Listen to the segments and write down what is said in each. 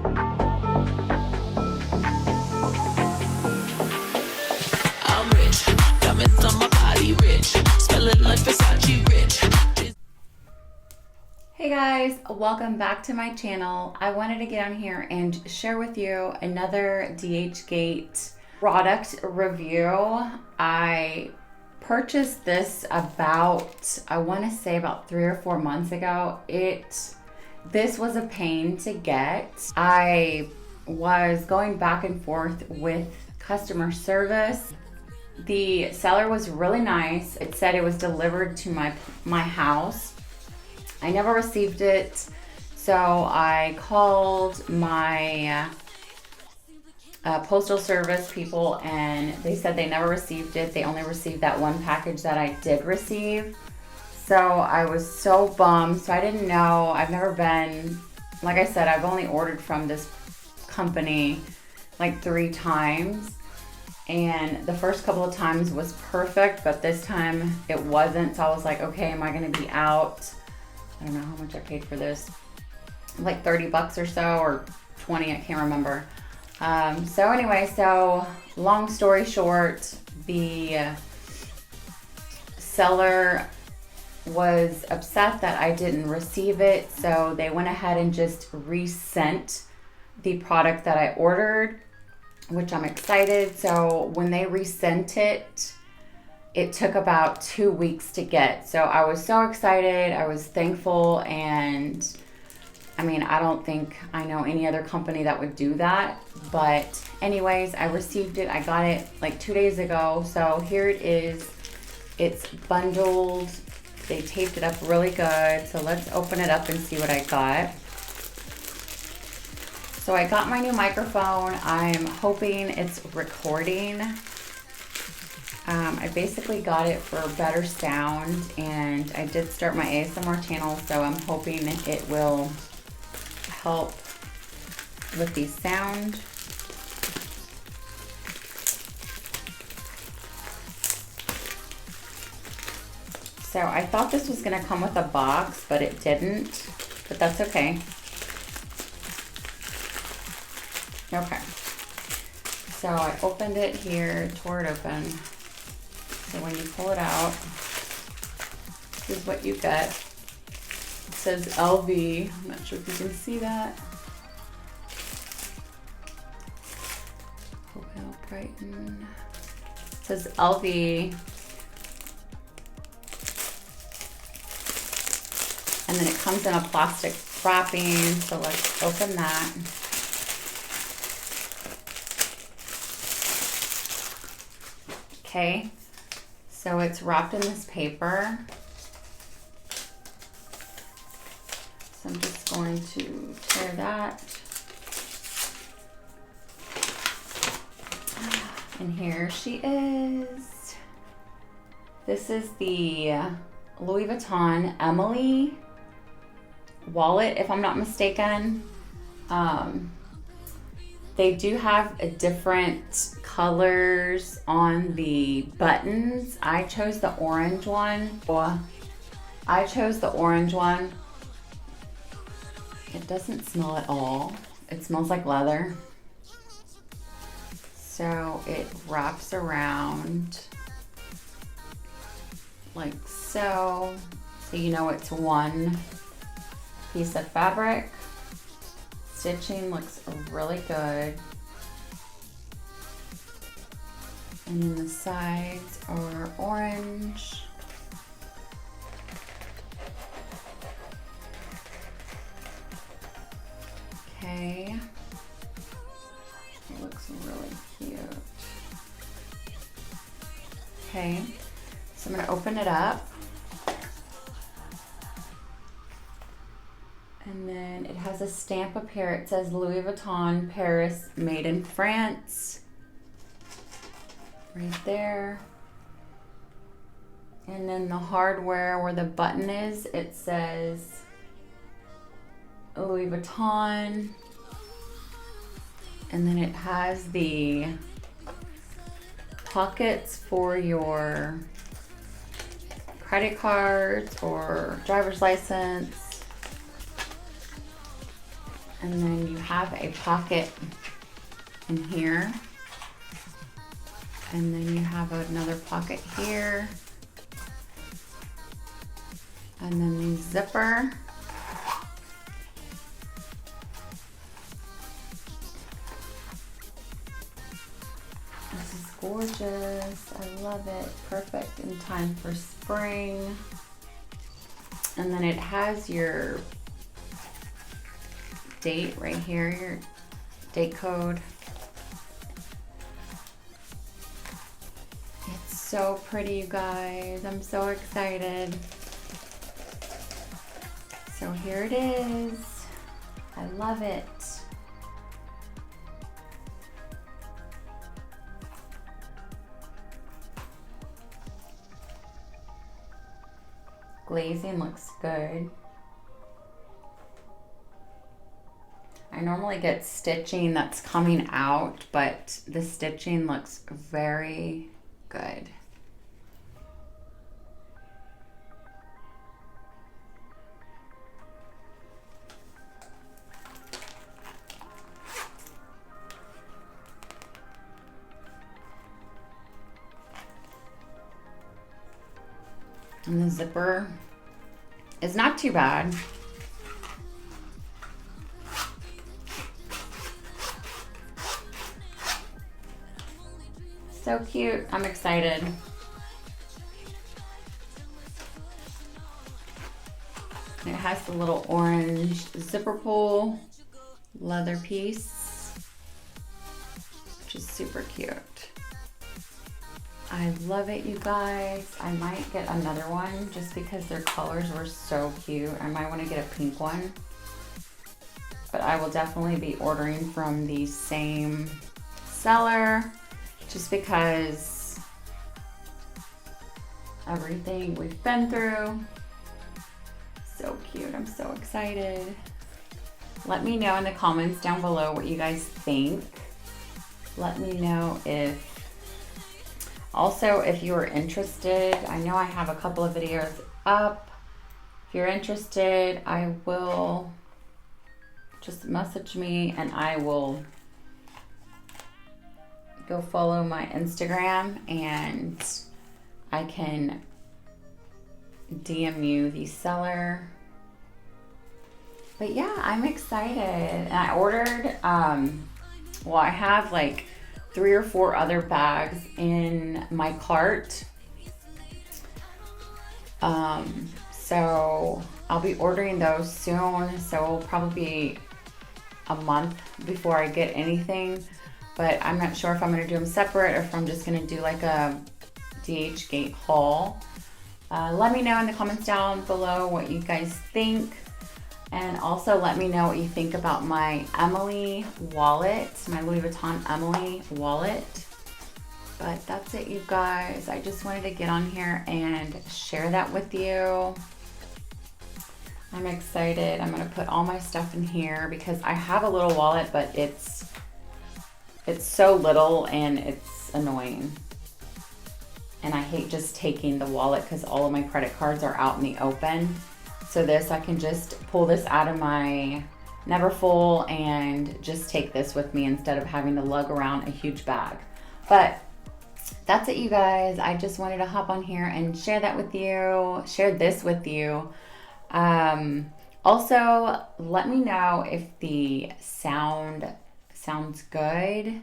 I'm rich, diamonds on my body rich, smelling like Versace rich. Hey guys, welcome back to my channel. I wanted to get on here and share with you another DHGate product review. I purchased this about, I want to say about 3 or 4 months ago. This was a pain to get. I was going back and forth with customer service. The seller was really nice. It said it was delivered to my house. I never received it, so I called my postal service people and they said they never received it. They only received that one package that I did receive. So I was so bummed. So I didn't know. I've never been, like I said, I've only ordered from this company like 3 times. And the first couple of times was perfect, but this time it wasn't. So I was like, okay, am I going to be out? I don't know how much I paid for this. Like 30 bucks or so, or 20, I can't remember. So anyway, so long story short, the seller was upset that I didn't receive it. So they went ahead and just resent the product that I ordered, which I'm excited. So when they resent it, it took about 2 weeks to get. So I was so excited. I was thankful. And I mean, I don't think I know any other company that would do that. But anyways, I received it. I got it like 2 days ago. So here it is. It's bundled. They taped it up really good. So let's open it up and see what I got. So I got my new microphone. I'm hoping it's recording. I basically got it for better sound, and I did start my ASMR channel, so I'm hoping it will help with the sound. So I thought this was going to come with a box, but it didn't, but that's okay. Okay. So I opened it here, tore it open. So when you pull it out, this is what you get. It says LV. I'm not sure if you can see that. Hotel Brighton. It says LV. And then it comes in a plastic wrapping. So let's open that. Okay. So it's wrapped in this paper. So I'm just going to tear that. And here she is. This is the Louis Vuitton Emily wallet, if I'm not mistaken. They do have a different colors on the buttons. I chose the orange one. It doesn't smell at all. It smells like leather. So it wraps around like so. So you know it's one piece of fabric. Stitching looks really good. And then the sides are orange. Okay. It looks really cute. Okay. So I'm going to open it up. And then it has a stamp up here. It says Louis Vuitton, Paris, made in France. Right there. And then the hardware where the button is, it says Louis Vuitton. And then it has the pockets for your credit cards or driver's license. And then you have a pocket in here. And then you have another pocket here. And then the zipper. This is gorgeous. I love it. Perfect in time for spring. And then it has your date right here, your date code. It's so pretty, you guys. I'm so excited. So here it is. I love it. Glazing looks good. I normally get stitching that's coming out, but the stitching looks very good. And the zipper is not too bad. So cute. I'm excited. It has the little orange zipper pull leather piece, which is super cute. I love it, you guys. I might get another one just because their colors were so cute. I might want to get a pink one, but I will definitely be ordering from the same seller just because everything we've been through. So cute. I'm so excited. Let me know in the comments down below what you guys think. Let me know if also, if you are interested, I know I have a couple of videos up. If you're interested, I will just message me and I will go follow my Instagram and I can DM you the seller. But yeah, I'm excited. And I ordered, well, I have like 3 or 4 other bags in my cart. So I'll be ordering those soon. So it'll probably be a month before I get anything, but I'm not sure if I'm gonna do them separate or if I'm just gonna do like a DHGate haul. Let me know in the comments down below what you guys think. And also let me know what you think about my Emily wallet, my Louis Vuitton Emily wallet. But that's it, you guys. I just wanted to get on here and share that with you. I'm excited. I'm gonna put all my stuff in here because I have a little wallet, but it's so little and it's annoying. And I hate just taking the wallet because all of my credit cards are out in the open. So this, I can just pull this out of my Neverfull and just take this with me instead of having to lug around a huge bag. But that's it, you guys. I just wanted to hop on here and share that with you, share this with you. Also, let me know if the sound sounds good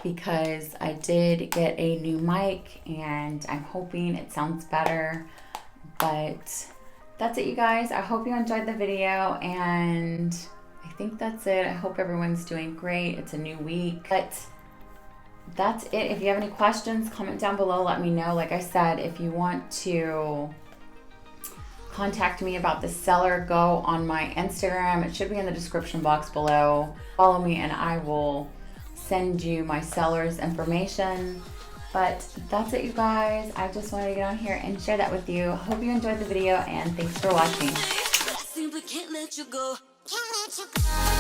because I did get a new mic and I'm hoping it sounds better. But that's it, you guys. I hope you enjoyed the video and I think that's it. I hope everyone's doing great. It's a new week. But that's it. If you have any questions, comment down below. Let me know. Like I said, if you want to contact me about the seller, go on my Instagram. It should be in the description box below. Follow me and I will send you my seller's information. But that's it, you guys. I just wanted to get on here and share that with you. Hope you enjoyed the video and thanks for watching. Simply can't let you go. Can't let you go.